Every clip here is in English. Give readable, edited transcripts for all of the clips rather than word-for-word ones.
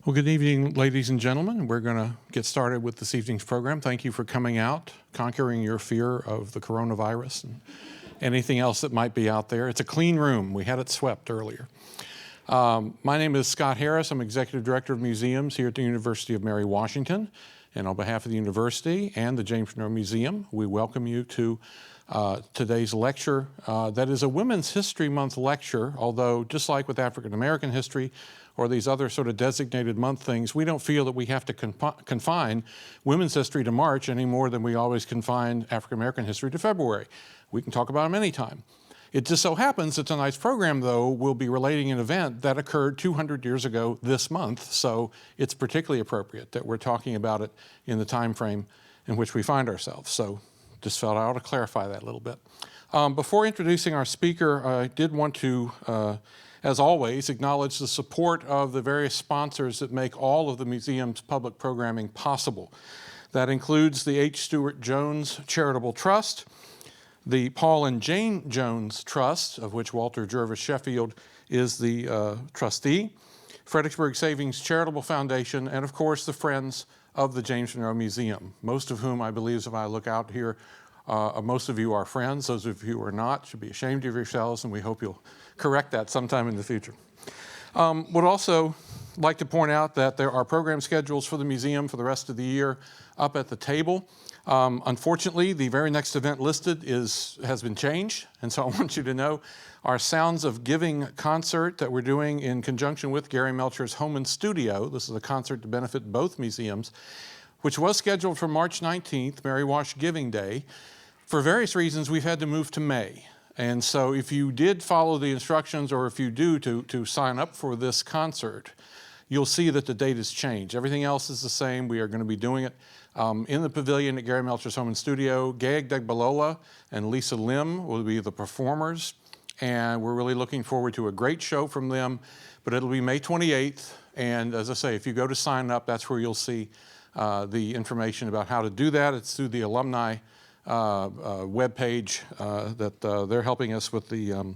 Well, good evening, ladies and gentlemen. We're going to get started with this evening's program. Thank you for coming out, conquering your fear of the coronavirus and anything else that might be out there. It's a clean room. We had it swept earlier. My name is Scott Harris. I'm Executive Director of Museums here at the University of Mary Washington. And on behalf of the university and the James Monroe Museum, we welcome you to today's lecture. That is a Women's History Month lecture, although just like with African American history or these other sort of designated month things, we don't feel that we have to confine women's history to March any more than we always confine African American history to February. We can talk about them anytime. It just so happens that tonight's program, though, will be relating an event that occurred 200 years ago this month, so it's particularly appropriate that we're talking about it in the time frame in which we find ourselves. So just felt I ought to clarify that a little bit. Before introducing our speaker, I did want to, as always, acknowledge the support of the various sponsors that make all of the museum's public programming possible. That includes the H. Stuart Jones Charitable Trust, the Paul and Jane Jones Trust, of which Walter Jervis Sheffield is the trustee, Fredericksburg Savings Charitable Foundation, and of course the Friends of the James Monroe Museum, most of whom I believe, if I look out here, most of you are friends. Those of you who are not should be ashamed of yourselves, and we hope you'll correct that sometime in the future. Would also like to point out that there are program schedules for the museum for the rest of the year up at the table. Unfortunately, the very next event listed has been changed, and so I want you to know our Sounds of Giving concert that we're doing in conjunction with Gary Melcher's Home and Studio. This is a concert to benefit both museums, which was scheduled for March 19th, Mary Wash Giving Day. For various reasons, we've had to move to May. And so if you did follow the instructions, or if you do to sign up for this concert, you'll see that the date has changed. Everything else is the same. We are going to be doing it in the pavilion at Gary Melcher's Home and Studio. Gaeg Degbalola and Lisa Lim will be the performers, and we're really looking forward to a great show from them, but it'll be May 28th, and as I say, if you go to sign up, that's where you'll see the information about how to do that. It's through the alumni webpage that they're helping us with the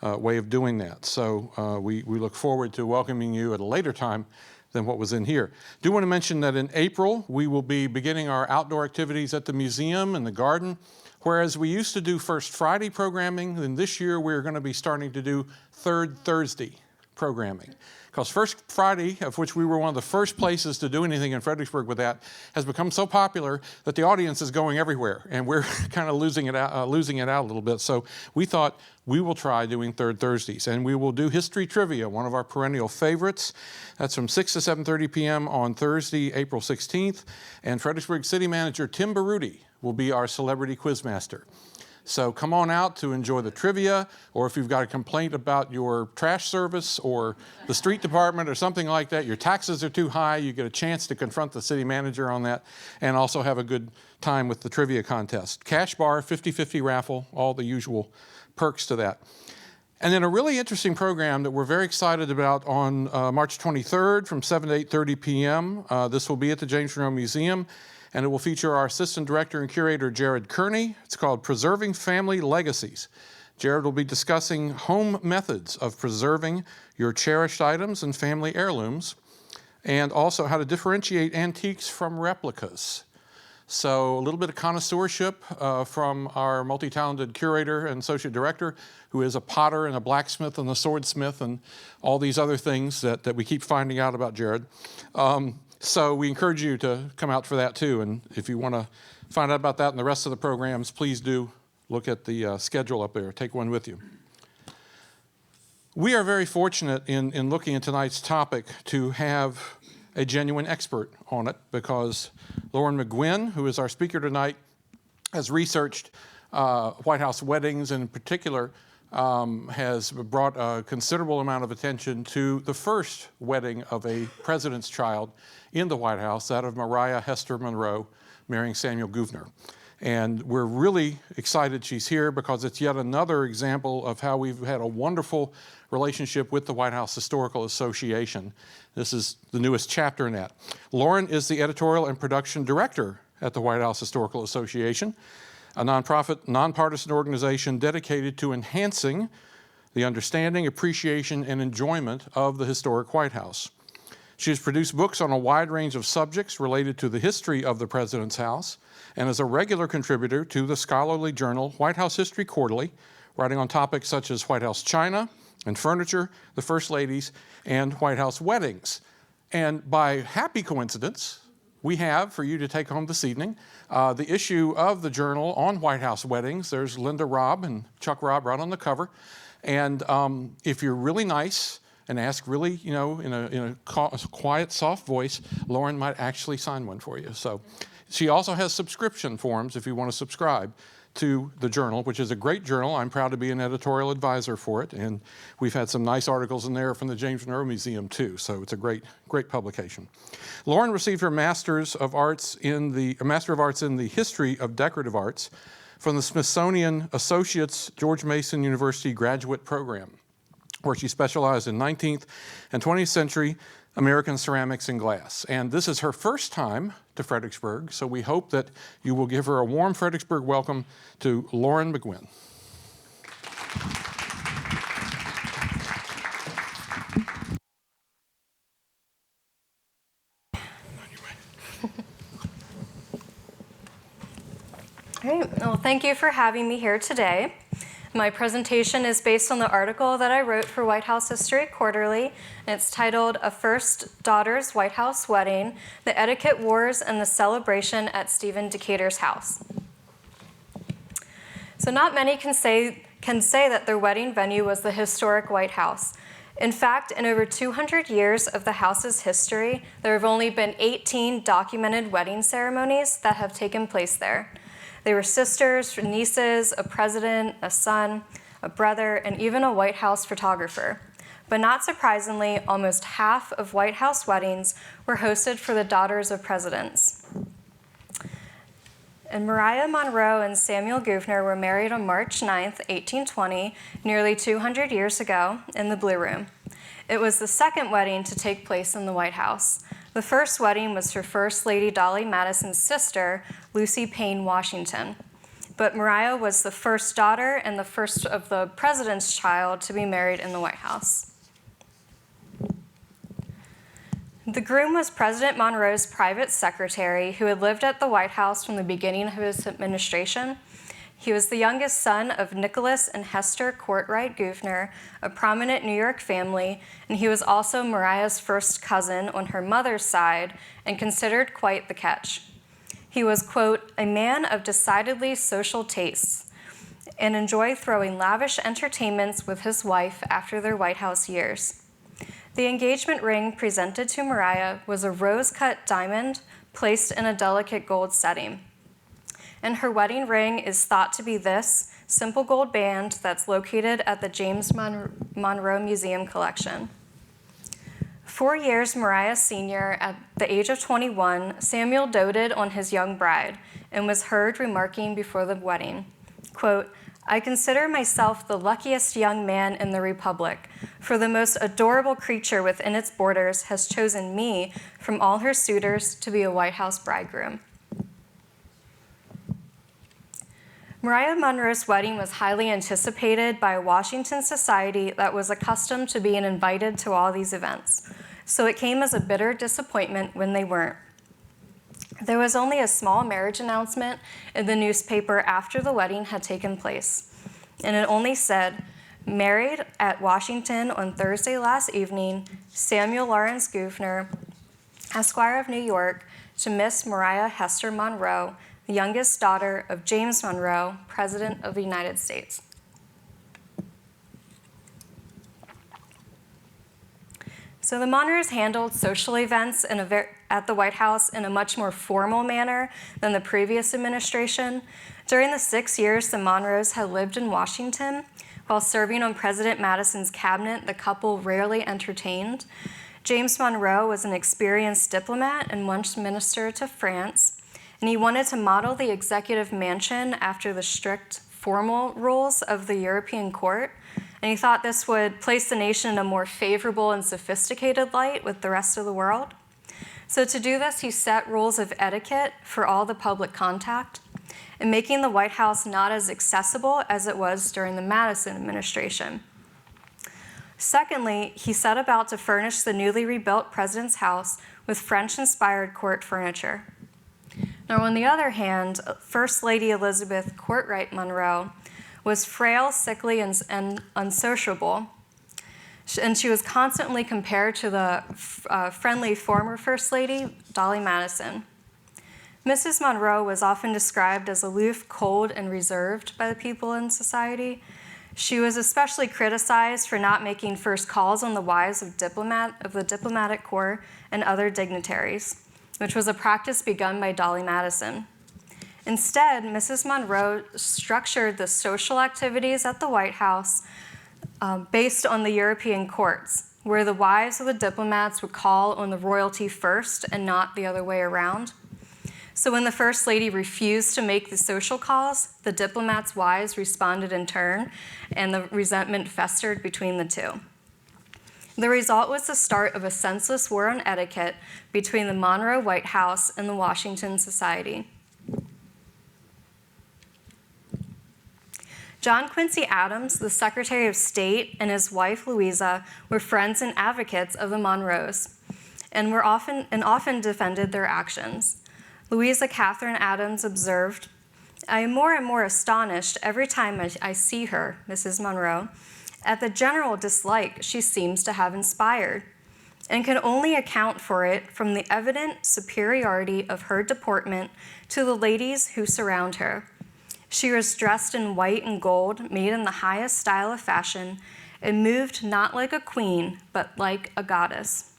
way of doing that. So we look forward to welcoming you at a later time than what was in here. Do want to mention that in April, we will be beginning our outdoor activities at the museum and the garden. Whereas we used to do First Friday programming, then this year we're going to be starting to do Third Thursday programming. Because First Friday, of which we were one of the first places to do anything in Fredericksburg with that, has become so popular that the audience is going everywhere, and we're kind of losing it out a little bit. So we thought we will try doing Third Thursdays, and we will do History Trivia, one of our perennial favorites. That's from 6 to 7:30 p.m. on Thursday, April 16th, and Fredericksburg City Manager Tim Baruti will be our celebrity quizmaster. So come on out to enjoy the trivia, or if you've got a complaint about your trash service or the street department or something like that, your taxes are too high, you get a chance to confront the city manager on that, and also have a good time with the trivia contest. Cash bar, 50-50 raffle, all the usual perks to that. And then a really interesting program that we're very excited about on March 23rd from 7 to 8:30 p.m. This will be at the James Monroe Museum, and it will feature our Assistant Director and Curator, Jared Kearney. It's called Preserving Family Legacies. Jared will be discussing home methods of preserving your cherished items and family heirlooms, and also how to differentiate antiques from replicas. So a little bit of connoisseurship from our multi-talented curator and associate director, who is a potter and a blacksmith and a swordsmith and all these other things that we keep finding out about Jared. So we encourage you to come out for that too. And if you want to find out about that and the rest of the programs, please do look at the schedule up there. Take one with you. We are very fortunate in looking at tonight's topic to have a genuine expert on it, because Lauren McGwin, who is our speaker tonight, has researched White House weddings, and in particular has brought a considerable amount of attention to the first wedding of a president's child in the White House, that of Maria Hester Monroe marrying Samuel Gouverneur. And we're really excited she's here, because it's yet another example of how we've had a wonderful relationship with the White House Historical Association. This is the newest chapter in that. Lauren is the editorial and production director at the White House Historical Association, a nonprofit, nonpartisan organization dedicated to enhancing the understanding, appreciation, and enjoyment of the historic White House. She has produced books on a wide range of subjects related to the history of the President's House and is a regular contributor to the scholarly journal White House History Quarterly, writing on topics such as White House china and furniture, the First Ladies, and White House weddings. And by happy coincidence, we have, for you to take home this evening, the issue of the journal on White House weddings. There's Linda Robb and Chuck Robb right on the cover. And if you're really nice and ask really, in a quiet, soft voice, Lauren might actually sign one for you. So she also has subscription forms if you want to subscribe to the journal, which is a great journal. I'm proud to be an editorial advisor for it, and we've had some nice articles in there from the James Monroe Museum too, so it's a great publication. Lauren received her Master of Arts in the History of Decorative Arts from the Smithsonian Associates George Mason University Graduate Program, where she specialized in 19th and 20th century American ceramics and glass. And this is her first time to Fredericksburg, so we hope that you will give her a warm Fredericksburg welcome to Lauren McGwin. All right, well, thank you for having me here today. My presentation is based on the article that I wrote for White House History Quarterly, and it's titled A First Daughter's White House Wedding, the Etiquette Wars and the Celebration at Stephen Decatur's House. So not many can say that their wedding venue was the historic White House. In fact, in over 200 years of the house's history, there have only been 18 documented wedding ceremonies that have taken place there. They were sisters, nieces, a president, a son, a brother, and even a White House photographer. But not surprisingly, almost half of White House weddings were hosted for the daughters of presidents. And Maria Monroe and Samuel Gouverneur were married on March 9th, 1820, nearly 200 years ago, in the Blue Room. It was the second wedding to take place in the White House. The first wedding was for First Lady Dolly Madison's sister, Lucy Payne Washington. But Maria was the first daughter and the first of the president's child to be married in the White House. The groom was President Monroe's private secretary, who had lived at the White House from the beginning of his administration. He was the youngest son of Nicholas and Hester Courtwright Gouverneur, a prominent New York family, and he was also Maria's first cousin on her mother's side and considered quite the catch. He was, quote, a man of decidedly social tastes and enjoyed throwing lavish entertainments with his wife after their White House years. The engagement ring presented to Maria was a rose-cut diamond placed in a delicate gold setting. And her wedding ring is thought to be this simple gold band that's located at the James Monroe Museum collection. 4 years Maria's senior, at the age of 21, Samuel doted on his young bride and was heard remarking before the wedding, quote, I consider myself the luckiest young man in the Republic, for the most adorable creature within its borders has chosen me from all her suitors to be a White House bridegroom. Maria Monroe's wedding was highly anticipated by a Washington society that was accustomed to being invited to all these events, so it came as a bitter disappointment when they weren't. There was only a small marriage announcement in the newspaper after the wedding had taken place, and it only said, married at Washington on Thursday last evening, Samuel Laurence Gouverneur, Esquire of New York, to Miss Maria Hester Monroe, the youngest daughter of James Monroe, President of the United States. So the Monroes handled social events at the White House in a much more formal manner than the previous administration. During the 6 years the Monroes had lived in Washington, while serving on President Madison's cabinet, the couple rarely entertained. James Monroe was an experienced diplomat and once minister to France, and he wanted to model the executive mansion after the strict formal rules of the European court, and he thought this would place the nation in a more favorable and sophisticated light with the rest of the world. So to do this, he set rules of etiquette for all the public contact, and making the White House not as accessible as it was during the Madison administration. Secondly, he set about to furnish the newly rebuilt president's house with French-inspired court furniture. Now, on the other hand, First Lady Elizabeth Courtwright Monroe was frail, sickly, and unsociable, and she was constantly compared to the friendly former First Lady, Dolly Madison. Mrs. Monroe was often described as aloof, cold, and reserved by the people in society. She was especially criticized for not making first calls on the wives of the diplomatic corps and other dignitaries, which was a practice begun by Dolly Madison. Instead, Mrs. Monroe structured the social activities at the White House based on the European courts, where the wives of the diplomats would call on the royalty first and not the other way around. So when the First Lady refused to make the social calls, the diplomats' wives responded in turn, and the resentment festered between the two. The result was the start of a senseless war on etiquette between the Monroe White House and the Washington Society. John Quincy Adams, the Secretary of State, and his wife Louisa were friends and advocates of the Monroes, and often defended their actions. Louisa Catherine Adams observed, "I am more and more astonished every time I see her, Mrs. Monroe, at the general dislike she seems to have inspired, and can only account for it from the evident superiority of her deportment to the ladies who surround her. She was dressed in white and gold, made in the highest style of fashion, and moved not like a queen, but like a goddess."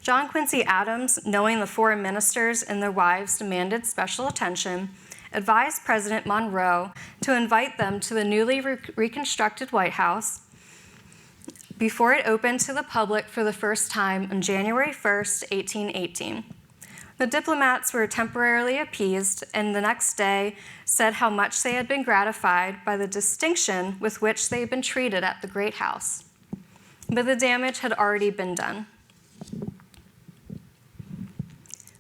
John Quincy Adams, knowing the foreign ministers and their wives demanded special attention, advised President Monroe to invite them to the newly reconstructed White House before it opened to the public for the first time on January 1st, 1818. The diplomats were temporarily appeased, and the next day said how much they had been gratified by the distinction with which they had been treated at the Great House. But the damage had already been done.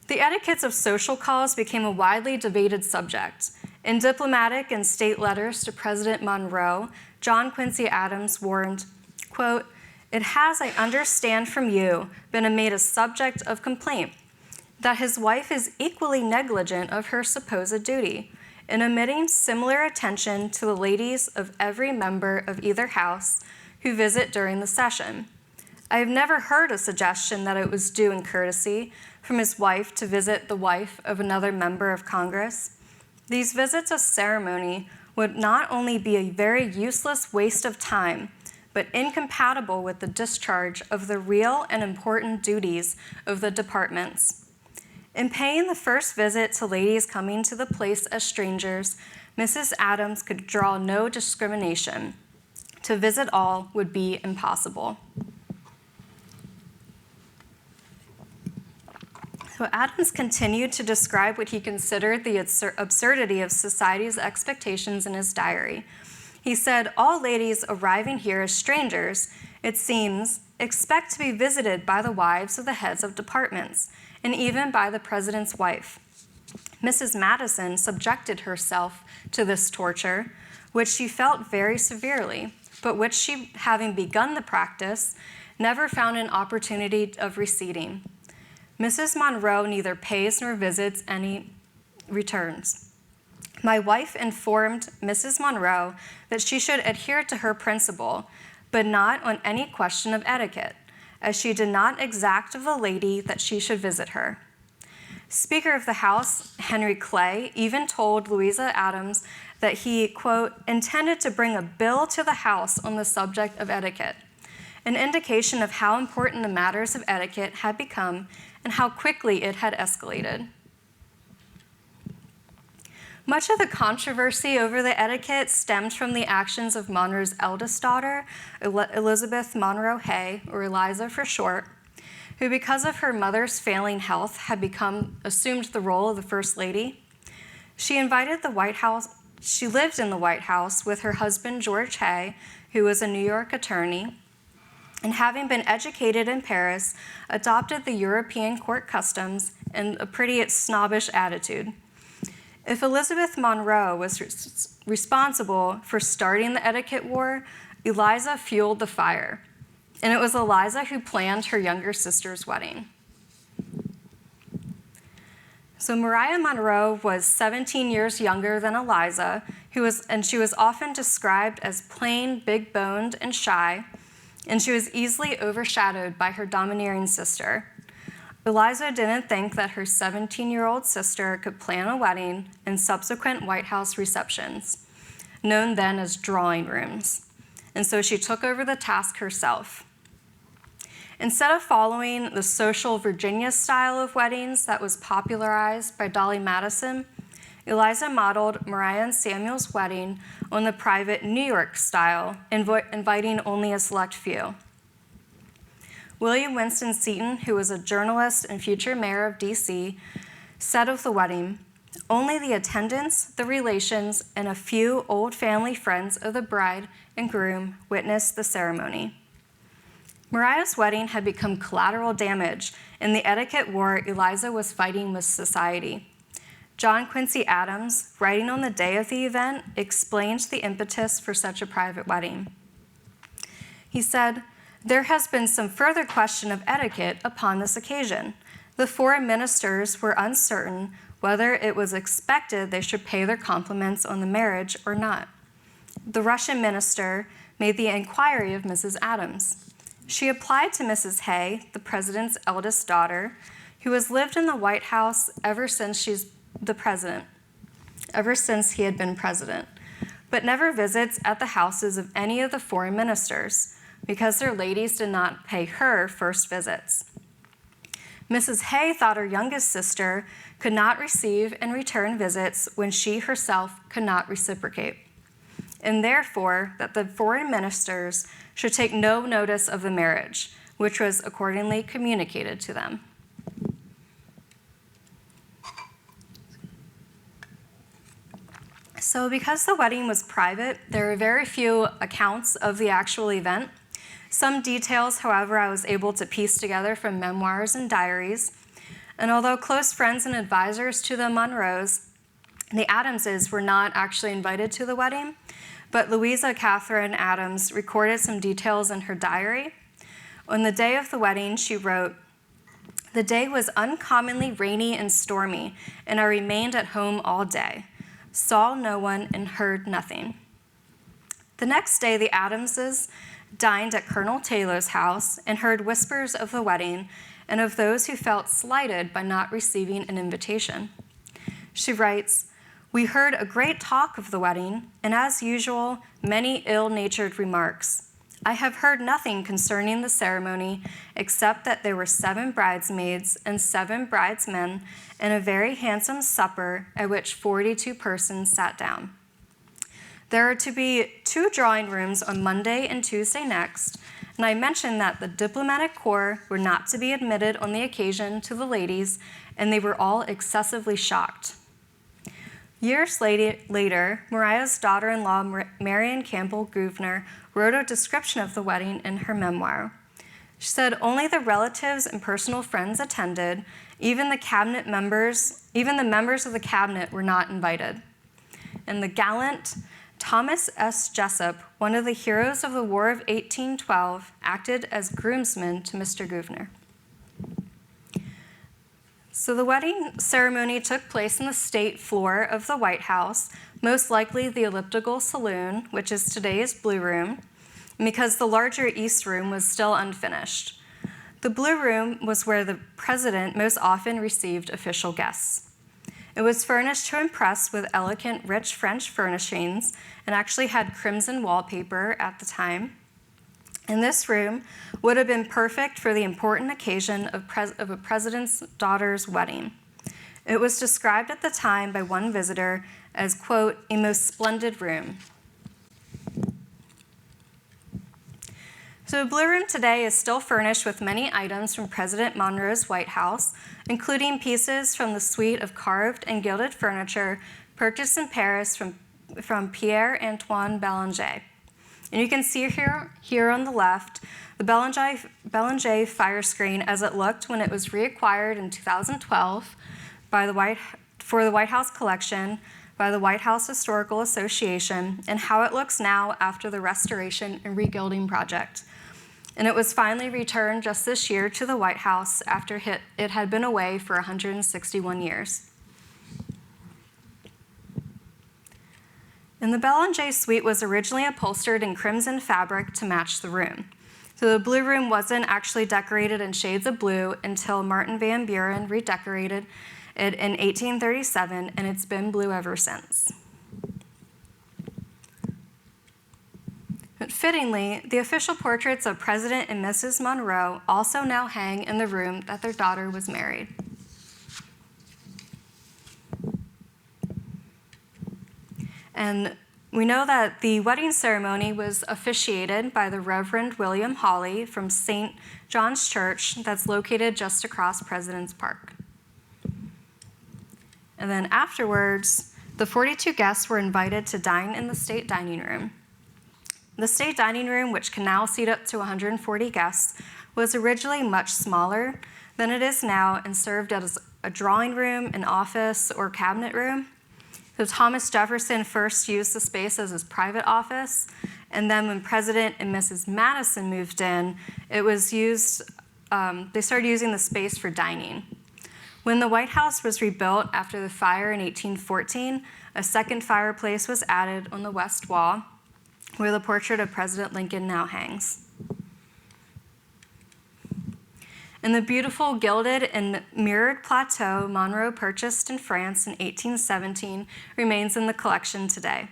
The etiquettes of social calls became a widely debated subject. In diplomatic and state letters to President Monroe, John Quincy Adams warned, quote, "It has, I understand from you, been made a subject of complaint that his wife is equally negligent of her supposed duty in omitting similar attention to the ladies of every member of either house who visit during the session. I have never heard a suggestion that it was due in courtesy from his wife to visit the wife of another member of Congress. These visits of ceremony would not only be a very useless waste of time, but incompatible with the discharge of the real and important duties of the departments. In paying the first visit to ladies coming to the place as strangers, Mrs. Adams could draw no discrimination. To visit all would be impossible." So Adams continued to describe what he considered the absurdity of society's expectations in his diary. He said, "All ladies arriving here as strangers, it seems, expect to be visited by the wives of the heads of departments, and even by the president's wife. Mrs. Madison subjected herself to this torture, which she felt very severely, but which she, having begun the practice, never found an opportunity of receding. Mrs. Monroe neither pays nor visits any returns. My wife informed Mrs. Monroe that she should adhere to her principle, but not on any question of etiquette, as she did not exact of the lady that she should visit her." Speaker of the House, Henry Clay, even told Louisa Adams that he, quote, "intended to bring a bill to the House on the subject of etiquette," an indication of how important the matters of etiquette had become and how quickly it had escalated. Much of the controversy over the etiquette stemmed from the actions of Monroe's eldest daughter, Elizabeth Monroe Hay, or Eliza for short, who because of her mother's failing health had assumed the role of the First Lady. She lived in the White House with her husband, George Hay, who was a New York attorney, and having been educated in Paris, adopted the European court customs and a pretty snobbish attitude. If Elizabeth Monroe was responsible for starting the etiquette war, Eliza fueled the fire, and it was Eliza who planned her younger sister's wedding. So Maria Monroe was 17 years younger than Eliza, and she was often described as plain, big-boned, and shy, and she was easily overshadowed by her domineering sister. Eliza didn't think that her 17-year-old sister could plan a wedding and subsequent White House receptions, known then as drawing rooms, and so she took over the task herself. Instead of following the social Virginia style of weddings that was popularized by Dolly Madison, Eliza modeled Maria and Samuel's wedding on the private New York style, inviting only a select few. William Winston Seton, who was a journalist and future mayor of D.C., said of the wedding, "Only the attendants, the relations, and a few old family friends of the bride and groom witnessed the ceremony." Maria's wedding had become collateral damage in the etiquette war Eliza was fighting with society. John Quincy Adams, writing on the day of the event, explained the impetus for such a private wedding. He said, "There has been some further question of etiquette upon this occasion. The foreign ministers were uncertain whether it was expected they should pay their compliments on the marriage or not. The Russian minister made the inquiry of Mrs. Adams. She applied to Mrs. Hay, the president's eldest daughter, who has lived in the White House ever since he had been president, but never visits at the houses of any of the foreign ministers, because their ladies did not pay her first visits. Mrs. Hay thought her youngest sister could not receive and return visits when she herself could not reciprocate, and therefore that the foreign ministers should take no notice of the marriage, which was accordingly communicated to them." So because the wedding was private, there are very few accounts of the actual event. Some details, however, I was able to piece together from memoirs and diaries. And although close friends and advisors to the Monroes, the Adamses were not actually invited to the wedding, but Louisa Catherine Adams recorded some details in her diary. On the day of the wedding, she wrote, "The day was uncommonly rainy and stormy, and I remained at home all day, saw no one and heard nothing." The next day, the Adamses dined at Colonel Taylor's house and heard whispers of the wedding and of those who felt slighted by not receiving an invitation. She writes, "We heard a great talk of the wedding, and as usual, many ill-natured remarks. I have heard nothing concerning the ceremony except that there were 7 bridesmaids and 7 bridesmen and a very handsome supper at which 42 persons sat down. There are to be 2 drawing rooms on Monday and Tuesday next, and I mentioned that the diplomatic corps were not to be admitted on the occasion to the ladies, and they were all excessively shocked." Years later, Maria's daughter-in-law, Marion Campbell Gouverneur, wrote a description of the wedding in her memoir. She said, "Only the relatives and personal friends attended. Even the members of the cabinet were not invited. And the gallant Thomas S. Jessup, one of the heroes of the War of 1812, acted as groomsman to Mr. Gouverneur." So the wedding ceremony took place in the state floor of the White House, most likely the elliptical saloon, which is today's Blue Room, because the larger East Room was still unfinished. The Blue Room was where the president most often received official guests. It was furnished to impress with elegant, rich French furnishings and actually had crimson wallpaper at the time. And this room would have been perfect for the important occasion of a president's daughter's wedding. It was described at the time by one visitor as, quote, "a most splendid room." So the Blue Room today is still furnished with many items from President Monroe's White House, including pieces from the suite of carved and gilded furniture purchased in Paris from Pierre-Antoine Bélanger. And you can see here on the left the Bélanger fire screen as it looked when it was reacquired in 2012 for the White House collection by the White House Historical Association and how it looks now after the restoration and regilding project. And it was finally returned just this year to the White House after it had been away for 161 years. And the Bell and J suite was originally upholstered in crimson fabric to match the room. So the blue room wasn't actually decorated in shades of blue until Martin Van Buren redecorated it in 1837, and it's been blue ever since. But fittingly, the official portraits of President and Mrs. Monroe also now hang in the room that their daughter was married. And we know that the wedding ceremony was officiated by the Reverend William Hawley from St. John's Church that's located just across President's Park. And then afterwards, the 42 guests were invited to dine in the state dining room. The state dining room, which can now seat up to 140 guests, was originally much smaller than it is now and served as a drawing room, an office, or cabinet room. So Thomas Jefferson first used the space as his private office, and then when President and Mrs. Madison moved in, it was used, they started using the space for dining. When the White House was rebuilt after the fire in 1814, a second fireplace was added on the west wall, where the portrait of President Lincoln now hangs. And the beautiful gilded and mirrored plateau Monroe purchased in France in 1817 remains in the collection today.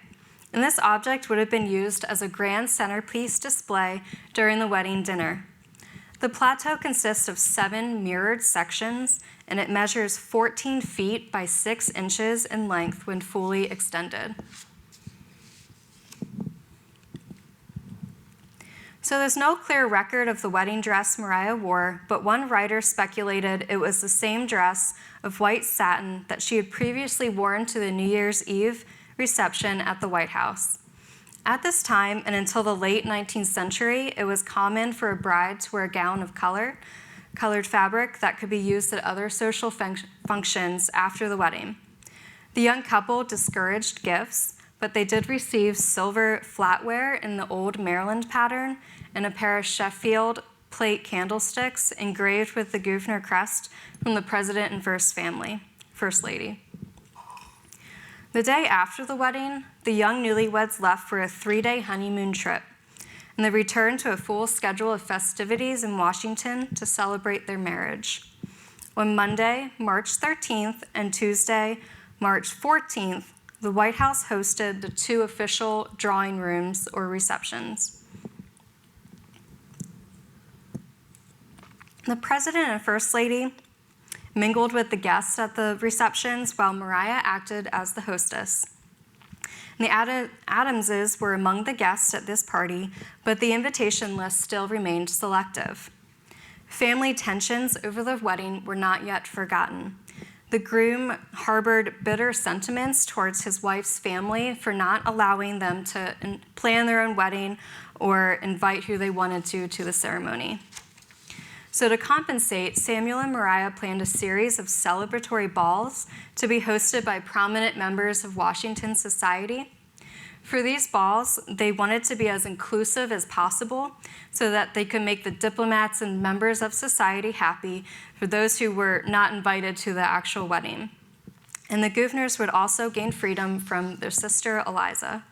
And this object would have been used as a grand centerpiece display during the wedding dinner. The plateau consists of 7 mirrored sections, and it measures 14 feet by 6 inches in length when fully extended. So there's no clear record of the wedding dress Maria wore, but one writer speculated it was the same dress of white satin that she had previously worn to the New Year's Eve reception at the White House. At this time, and until the late 19th century, it was common for a bride to wear a gown of colored fabric that could be used at other social functions after the wedding. The young couple discouraged gifts, but they did receive silver flatware in the old Maryland pattern and a pair of Sheffield plate candlesticks engraved with the Gouverneur crest from the President and First Lady. The day after the wedding, the young newlyweds left for a 3-day honeymoon trip, and they returned to a full schedule of festivities in Washington to celebrate their marriage. On Monday, March 13th, and Tuesday, March 14th, the White House hosted the 2 official drawing rooms or receptions. The President and First Lady mingled with the guests at the receptions while Maria acted as the hostess. And the Adamses were among the guests at this party, but the invitation list still remained selective. Family tensions over the wedding were not yet forgotten. The groom harbored bitter sentiments towards his wife's family for not allowing them to plan their own wedding or invite who they wanted to the ceremony. So to compensate, Samuel and Maria planned a series of celebratory balls to be hosted by prominent members of Washington society. For these balls, they wanted to be as inclusive as possible so that they could make the diplomats and members of society happy for those who were not invited to the actual wedding. And the Gouverneurs would also gain freedom from their sister Eliza.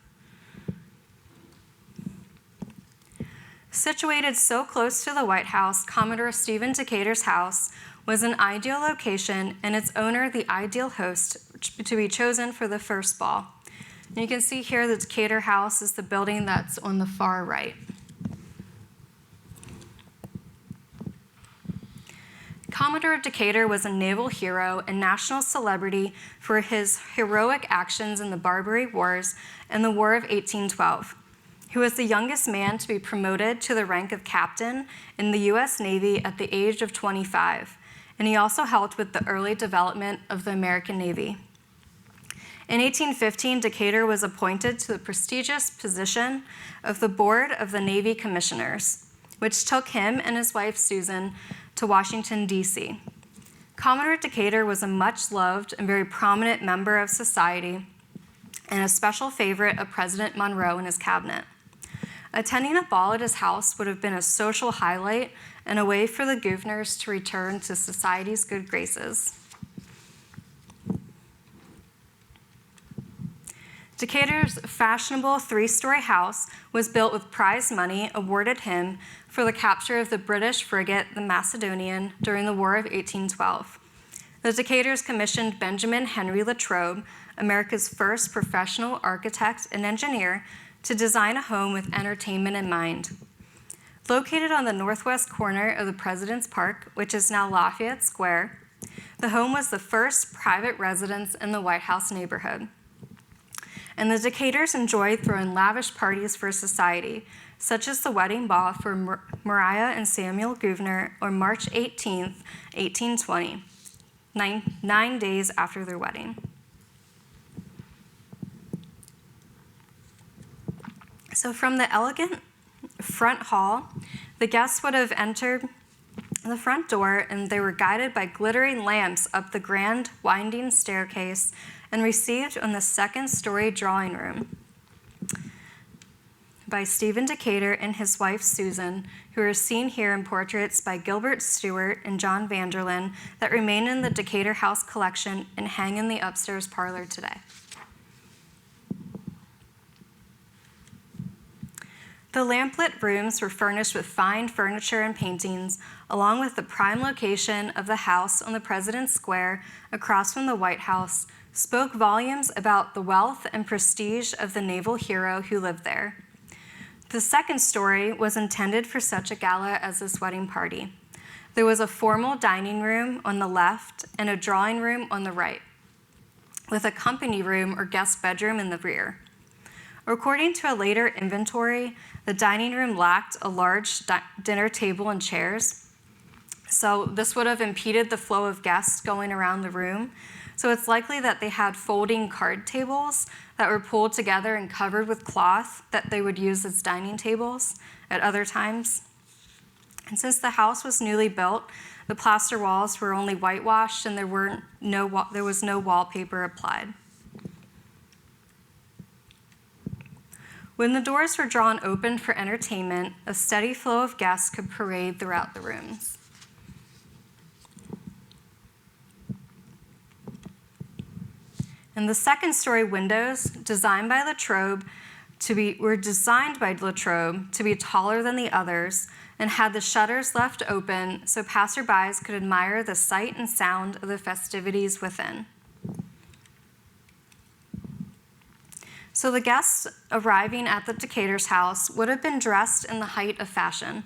Situated so close to the White House, Commodore Stephen Decatur's house was an ideal location and its owner the ideal host to be chosen for the first ball. And you can see here the Decatur house is the building that's on the far right. Commodore Decatur was a naval hero and national celebrity for his heroic actions in the Barbary Wars and the War of 1812. He was the youngest man to be promoted to the rank of captain in the U.S. Navy at the age of 25, and he also helped with the early development of the American Navy. In 1815, Decatur was appointed to the prestigious position of the Board of the Navy Commissioners, which took him and his wife Susan to Washington, D.C. Commodore Decatur was a much-loved and very prominent member of society, and a special favorite of President Monroe and his cabinet. Attending a ball at his house would have been a social highlight and a way for the Gouverneurs to return to society's good graces. Decatur's fashionable 3-story house was built with prize money awarded him for the capture of the British frigate, the Macedonian, during the War of 1812. The Decaturs commissioned Benjamin Henry Latrobe, America's first professional architect and engineer, to design a home with entertainment in mind. Located on the northwest corner of the President's Park, which is now Lafayette Square, the home was the first private residence in the White House neighborhood. And the Decaturs enjoyed throwing lavish parties for society, such as the wedding ball for Maria and Samuel Gouverneur on March 18, 1820, 9 days after their wedding. So from the elegant front hall, the guests would have entered the front door, and they were guided by glittering lamps up the grand winding staircase and received in the 2nd-story drawing room by Stephen Decatur and his wife Susan, who are seen here in portraits by Gilbert Stuart and John Vanderlyn that remain in the Decatur House collection and hang in the upstairs parlor today. The lamplit rooms were furnished with fine furniture and paintings, along with the prime location of the house on the President's Square across from the White House, spoke volumes about the wealth and prestige of the naval hero who lived there. The 2nd story was intended for such a gala as this wedding party. There was a formal dining room on the left and a drawing room on the right, with a company room or guest bedroom in the rear. According to a later inventory, the dining room lacked a large dinner table and chairs, so this would have impeded the flow of guests going around the room. So it's likely that they had folding card tables that were pulled together and covered with cloth that they would use as dining tables at other times. And since the house was newly built, the plaster walls were only whitewashed and there was no wallpaper applied. When the doors were drawn open for entertainment, a steady flow of guests could parade throughout the rooms. And the 2nd-story windows, designed by Latrobe to be taller than the others, and had the shutters left open so passerbys could admire the sight and sound of the festivities within. So the guests arriving at the Decatur's house would have been dressed in the height of fashion.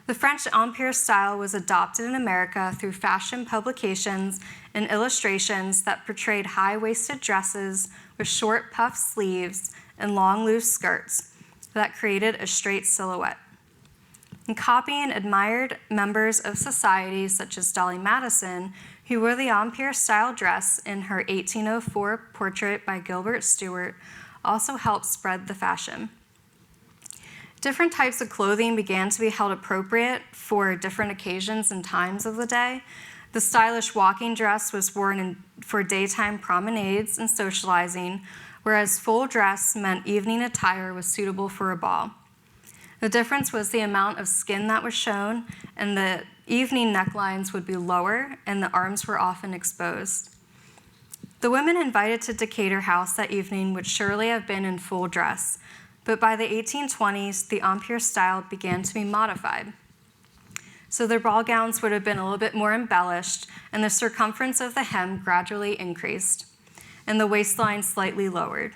The French Empire style was adopted in America through fashion publications and illustrations that portrayed high-waisted dresses with short puffed sleeves and long loose skirts that created a straight silhouette. And copying admired members of society such as Dolly Madison, who wore the Empire-style dress in her 1804 portrait by Gilbert Stuart, also helped spread the fashion. Different types of clothing began to be held appropriate for different occasions and times of the day. The stylish walking dress was worn for daytime promenades and socializing, whereas full dress meant evening attire was suitable for a ball. The difference was the amount of skin that was shown, and the evening necklines would be lower and the arms were often exposed. The women invited to Decatur House that evening would surely have been in full dress, but by the 1820s, the Empire style began to be modified. So their ball gowns would have been a little bit more embellished, and the circumference of the hem gradually increased, and the waistline slightly lowered.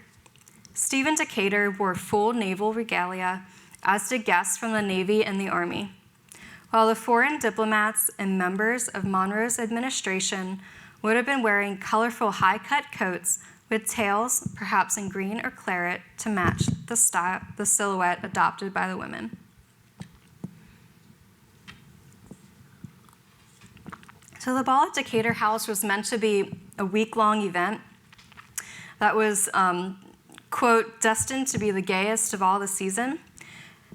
Stephen Decatur wore full naval regalia, as did guests from the Navy and the Army, while the foreign diplomats and members of Monroe's administration would have been wearing colorful high-cut coats with tails, perhaps in green or claret, to match the silhouette adopted by the women. So the ball at Decatur House was meant to be a week-long event that was, quote, destined to be the gayest of all the season,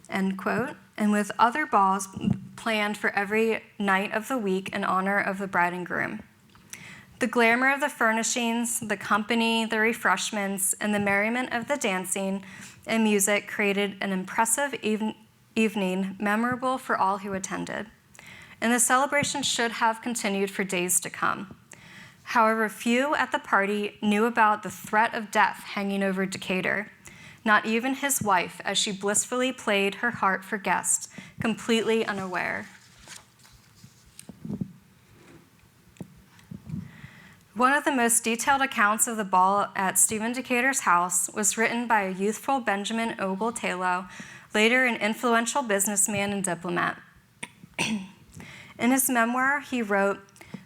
end quote, and with other balls planned for every night of the week in honor of the bride and groom. The glamour of the furnishings, the company, the refreshments, and the merriment of the dancing and music created an impressive evening, memorable for all who attended. And the celebration should have continued for days to come. However, few at the party knew about the threat of death hanging over Decatur, not even his wife, as she blissfully played her harp for guests, completely unaware. One of the most detailed accounts of the ball at Stephen Decatur's house was written by a youthful Benjamin Ogle Taylor, later an influential businessman and diplomat. In his memoir, he wrote,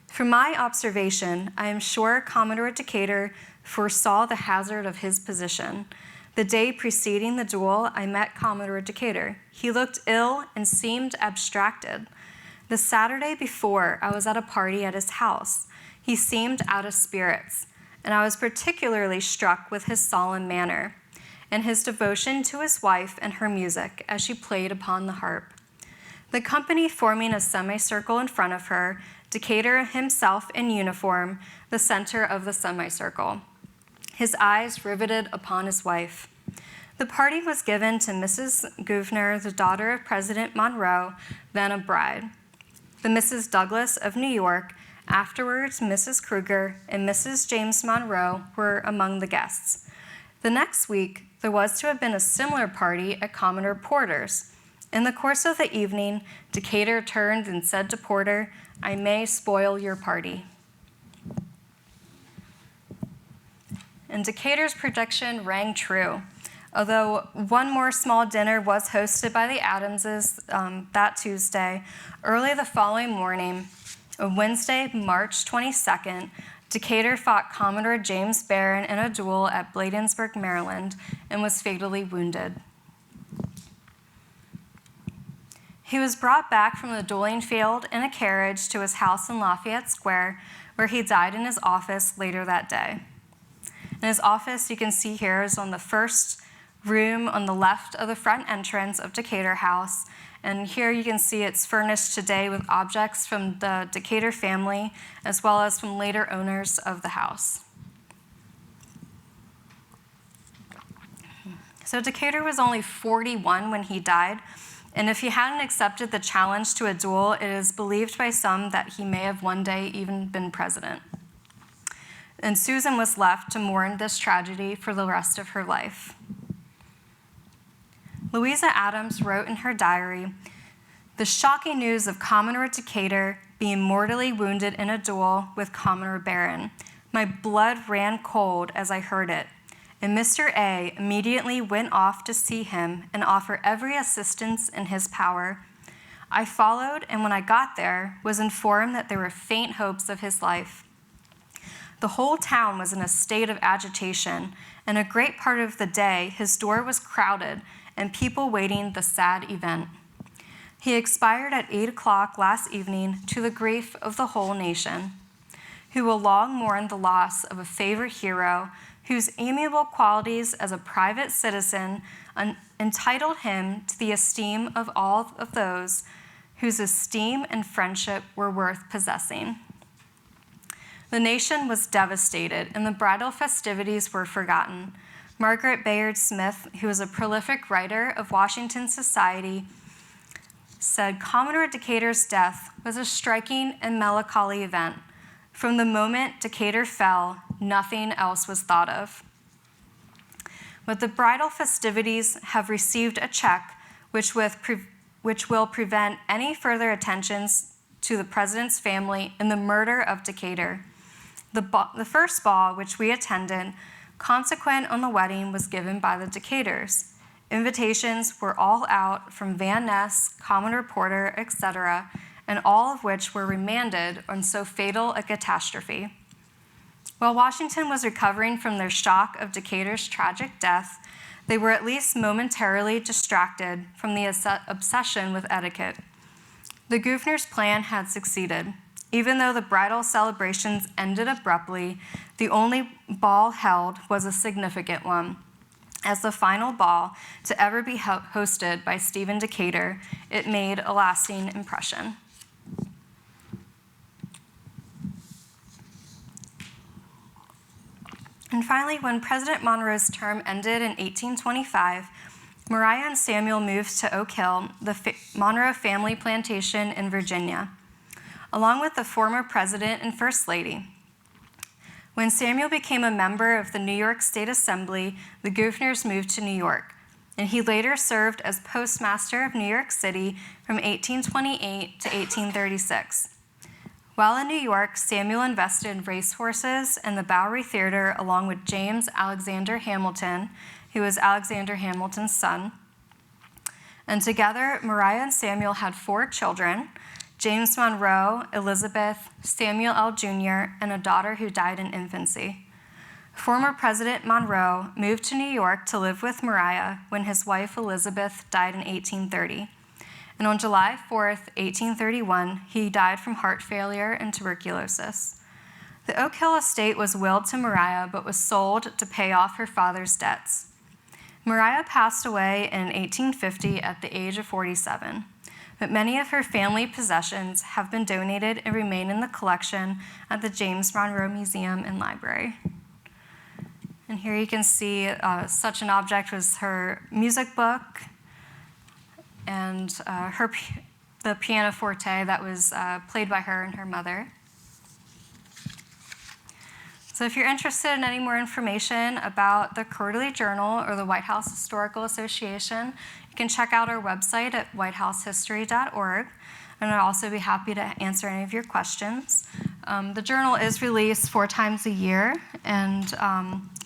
"From my observation, I am sure Commodore Decatur foresaw the hazard of his position. The day preceding the duel, I met Commodore Decatur. He looked ill and seemed abstracted. The Saturday before, I was at a party at his house. He seemed out of spirits, and I was particularly struck with his solemn manner and his devotion to his wife and her music as she played upon the harp. The company forming a semicircle in front of her, Decatur himself in uniform, the center of the semicircle, his eyes riveted upon his wife. The party was given to Mrs. Gouverneur, the daughter of President Monroe, then a bride. The Mrs. Douglas of New York, afterwards Mrs. Kruger, and Mrs. James Monroe were among the guests. The next week, there was to have been a similar party at Commodore Porter's. In the course of the evening, Decatur turned and said to Porter, 'I may spoil your party.'" And Decatur's prediction rang true. Although one more small dinner was hosted by the Adamses that Tuesday, early the following morning, on Wednesday, March 22nd, Decatur fought Commodore James Barron in a duel at Bladensburg, Maryland, and was fatally wounded. He was brought back from the dueling field in a carriage to his house in Lafayette Square, where he died in his office later that day. And his office, you can see here, is on the first room on the left of the front entrance of Decatur House. And here you can see it's furnished today with objects from the Decatur family, as well as from later owners of the house. So Decatur was only 41 when he died. And if he hadn't accepted the challenge to a duel, it is believed by some that he may have one day even been president. And Susan was left to mourn this tragedy for the rest of her life. Louisa Adams wrote in her diary, "The shocking news of Commodore Decatur being mortally wounded in a duel with Commodore Barron. My blood ran cold as I heard it, and Mr. A immediately went off to see him and offer every assistance in his power. I followed, and when I got there, was informed that there were faint hopes of his life. The whole town was in a state of agitation, and a great part of the day his door was crowded and people waiting the sad event. He expired at 8 o'clock last evening to the grief of the whole nation, who will long mourn the loss of a favorite hero whose amiable qualities as a private citizen entitled him to the esteem of all of those whose esteem and friendship were worth possessing." The nation was devastated, and the bridal festivities were forgotten. Margaret Bayard Smith, who was a prolific writer of Washington society, said, "Commodore Decatur's death was a striking and melancholy event. From the moment Decatur fell, nothing else was thought of." But the bridal festivities have received a check which will prevent any further attentions to the president's family in the murder of Decatur. The first ball, which we attended, consequent on the wedding, was given by the Decaturs. Invitations were all out from Van Ness, Commodore Porter, etc., and all of which were remanded on so fatal a catastrophe. While Washington was recovering from their shock of Decatur's tragic death, they were at least momentarily distracted from the obsession with etiquette. The Gouverneur's plan had succeeded. Even though the bridal celebrations ended abruptly, the only ball held was a significant one. As the final ball to ever be hosted by Stephen Decatur, it made a lasting impression. And finally, when President Monroe's term ended in 1825, Maria and Samuel moved to Oak Hill, the Monroe family plantation in Virginia, along with the former president and first lady. When Samuel became a member of the New York State Assembly, the Gouverneurs moved to New York, and he later served as postmaster of New York City from 1828 to 1836. While in New York, Samuel invested in racehorses and the Bowery Theater along with James Alexander Hamilton, who was Alexander Hamilton's son. And together, Maria and Samuel had 4 children: James Monroe, Elizabeth, Samuel L. Jr., and a daughter who died in infancy. Former President Monroe moved to New York to live with Maria when his wife Elizabeth died in 1830. And on July 4th, 1831, he died from heart failure and tuberculosis. The Oak Hill estate was willed to Maria but was sold to pay off her father's debts. Maria passed away in 1850 at the age of 47, but many of her family possessions have been donated and remain in the collection at the James Monroe Museum and Library. And here you can see such an object was her music book and the pianoforte that was played by her and her mother. So if you're interested in any more information about the Quarterly Journal or the White House Historical Association, you can check out our website at whitehousehistory.org, and I'd also be happy to answer any of your questions. The journal is released 4 times a year and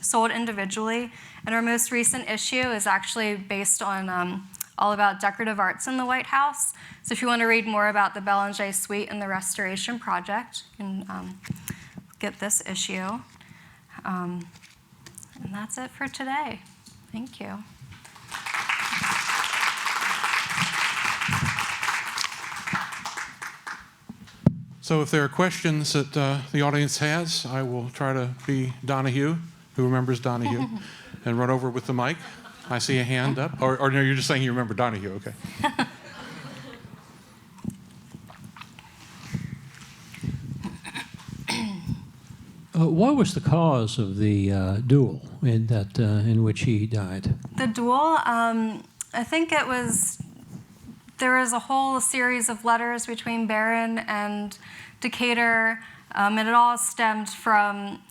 sold individually, and our most recent issue is actually based on all about decorative arts in the White House. So if you want to read more about the Belanger Suite and the Restoration Project, you can get this issue. And that's it for today. Thank you. So if there are questions that the audience has, I will try to be Donahue, who remembers Donahue, and run over with the mic. I see a hand up. Or no, you're just saying you remember Donahue, okay. What was the cause of the duel in which he died? The duel, I think it was, there was a whole series of letters between Barron and Decatur, and it all stemmed from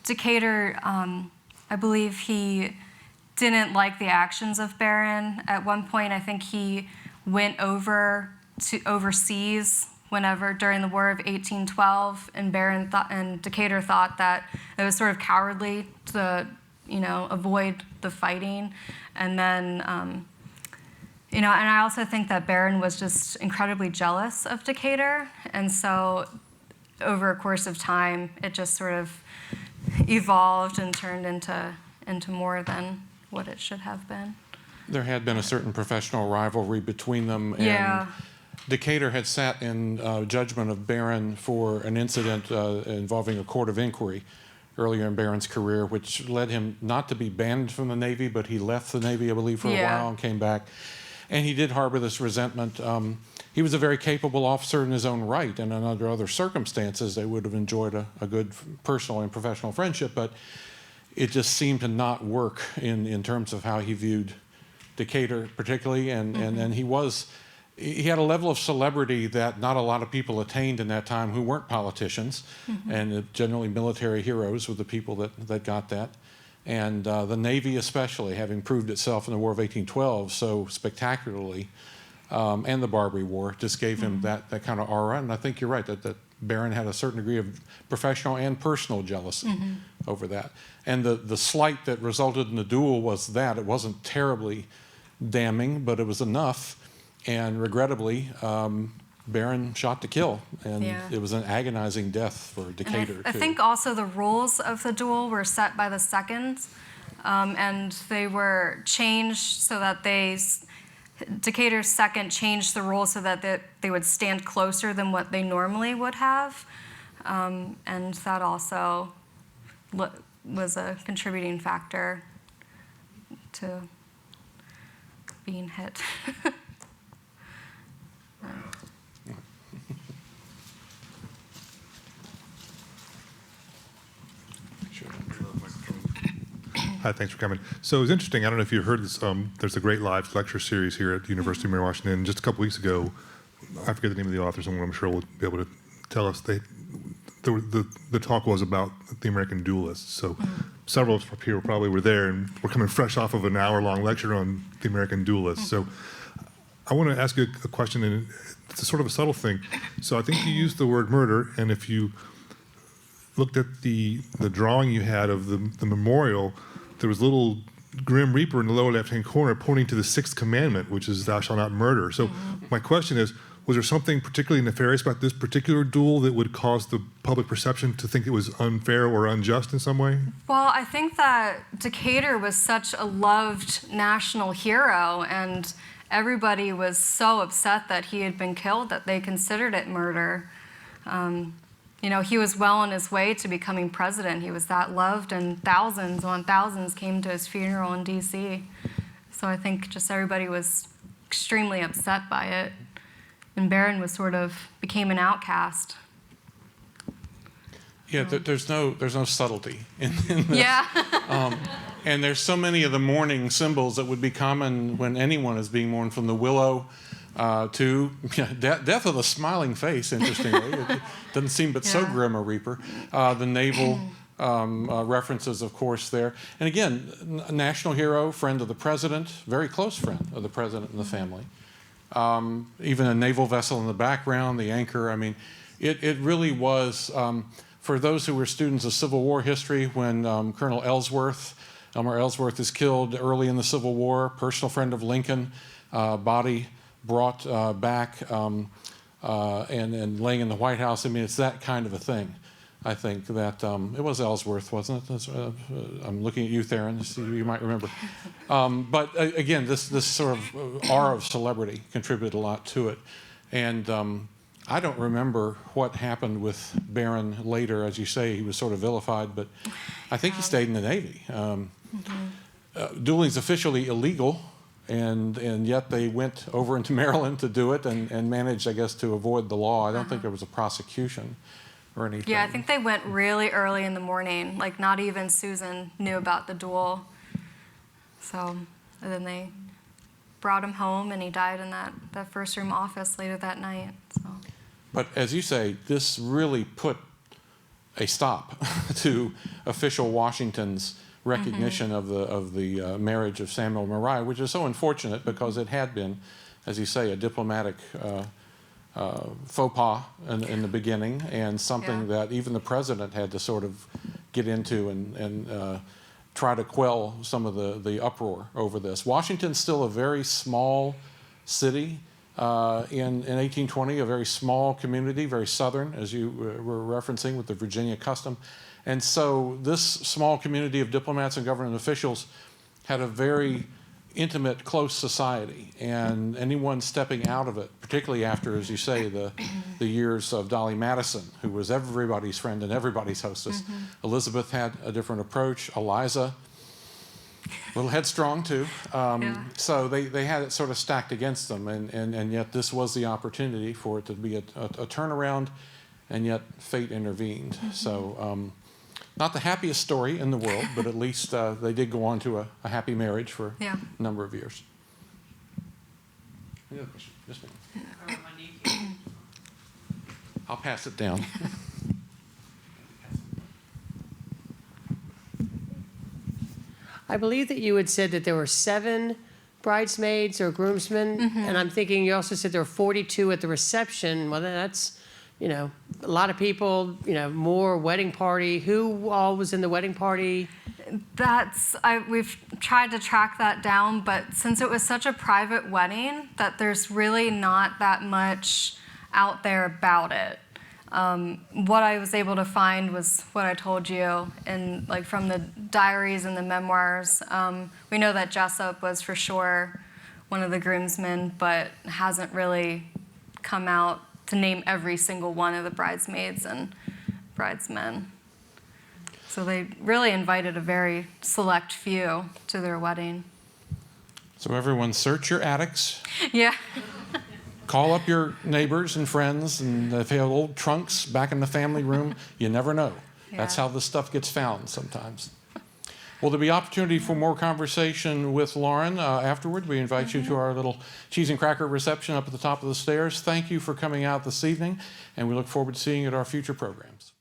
Decatur. I believe he didn't like the actions of Barron. At one point, I think he went over to overseas during the War of 1812, and Barron and Decatur thought that it was sort of cowardly to, avoid the fighting. And then, and I also think that Barron was just incredibly jealous of Decatur, and so over a course of time, it just sort of evolved and turned into more than what it should have been. There had been a certain professional rivalry between them, and Yeah. Decatur had sat in judgment of Barron for an incident involving a court of inquiry earlier in Barron's career, which led him not to be banned from the Navy, but he left the Navy, I believe, for a while and came back. And he did harbor this resentment. He was a very capable officer in his own right, and under other circumstances, they would have enjoyed a good personal and professional friendship, but it just seemed to not work in terms of how he viewed Decatur particularly, and he had a level of celebrity that not a lot of people attained in that time who weren't politicians, and generally military heroes were the people that got that. And the Navy especially, having proved itself in the War of 1812 so spectacularly, and the Barbary War, just gave him that kind of aura. And I think you're right, that Barron had a certain degree of professional and personal jealousy over that. And the slight that resulted in the duel was that. It wasn't terribly damning, but it was enough. And regrettably, Barron shot to kill, and it was an agonizing death for Decatur. I think also the rules of the duel were set by the seconds, and they were changed so that Decatur's second changed the rules so that they would stand closer than what they normally would have, and that also was a contributing factor to being hit. Hi, thanks for coming. So it's interesting. I don't know if you heard this. There's a great live lecture series here at the University of Mary Washington. Just a couple weeks ago, I forget the name of the author. Someone I'm sure will be able to tell us. The talk was about the American duelists. So several of us up here probably were there, and we're coming fresh off of an hour-long lecture on the American duelists. So I want to ask you a question, and it's a sort of a subtle thing. So I think you used the word murder, and if you looked at the drawing you had of the memorial, there was a little Grim Reaper in the lower left-hand corner pointing to the sixth commandment, which is thou shalt not murder. So my question is, was there something particularly nefarious about this particular duel that would cause the public perception to think it was unfair or unjust in some way? Well, I think that Decatur was such a loved national hero, and everybody was so upset that he had been killed that they considered it murder. He was well on his way to becoming president. He was that loved, and thousands on thousands came to his funeral in D.C. So I think just everybody was extremely upset by it. And Barron became an outcast. Yeah, there's no subtlety in this. Yeah. And there's so many of the mourning symbols that would be common when anyone is being mourned, from the willow to death of the smiling face, interestingly. It doesn't seem but so grim a reaper. The naval references, of course, there. And again, a national hero, friend of the president, very close friend of the president and the family. Even a naval vessel in the background, the anchor. I mean, it really was, for those who were students of Civil War history, when Colonel Elmer Ellsworth is killed early in the Civil War, personal friend of Lincoln, body brought back and laying in the White House. I mean, it's that kind of a thing. I think that it was Ellsworth, wasn't it? I'm looking at you, Theron, so you might remember. But again, this sort of aura of celebrity contributed a lot to it. And I don't remember what happened with Barron later. As you say, he was sort of vilified, but I think he stayed in the Navy. Dueling's officially illegal, and yet they went over into Maryland to do it and managed, I guess, to avoid the law. I don't think there was a prosecution or anything. Yeah, I think they went really early in the morning. Like, not even Susan knew about the duel. So, and then they brought him home, and he died in that first room office later that night. So. But as you say, this really put a stop to official Washington's recognition of the marriage of Samuel and Maria, which is so unfortunate because it had been, as you say, a diplomatic faux pas in the beginning, and something that even the president had to sort of get into and try to quell some of the uproar over this. Washington's still a very small city in 1820, a very small community, very southern, as you were referencing with the Virginia custom. And so this small community of diplomats and government officials had a very intimate, close society, and anyone stepping out of it, particularly after, as you say, the years of Dolly Madison, who was everybody's friend and everybody's hostess. Elizabeth had a different approach. Eliza, a little headstrong too. So they had it sort of stacked against them, and yet this was the opportunity for it to be a turnaround, and yet fate intervened. So not the happiest story in the world, but at least they did go on to a happy marriage for a number of years. Any other question? Yes, ma'am. I'll pass it down. I believe that you had said that there were 7 bridesmaids or groomsmen, and I'm thinking you also said there were 42 at the reception. Well, that's, a lot of people, more wedding party. Who all was in the wedding party? We've tried to track that down, but since it was such a private wedding, that there's really not that much out there about it. What I was able to find was what I told you, and from the diaries and the memoirs. We know that Jessup was for sure one of the groomsmen, but hasn't really come out to name every single one of the bridesmaids and bridesmen. So they really invited a very select few to their wedding. So everyone, search your attics. Yeah. Call up your neighbors and friends, and if you have old trunks back in the family room, you never know. That's how this stuff gets found sometimes. Well, there'll be opportunity for more conversation with Lauren afterward. We invite you to our little cheese and cracker reception up at the top of the stairs. Thank you for coming out this evening, and we look forward to seeing you at our future programs.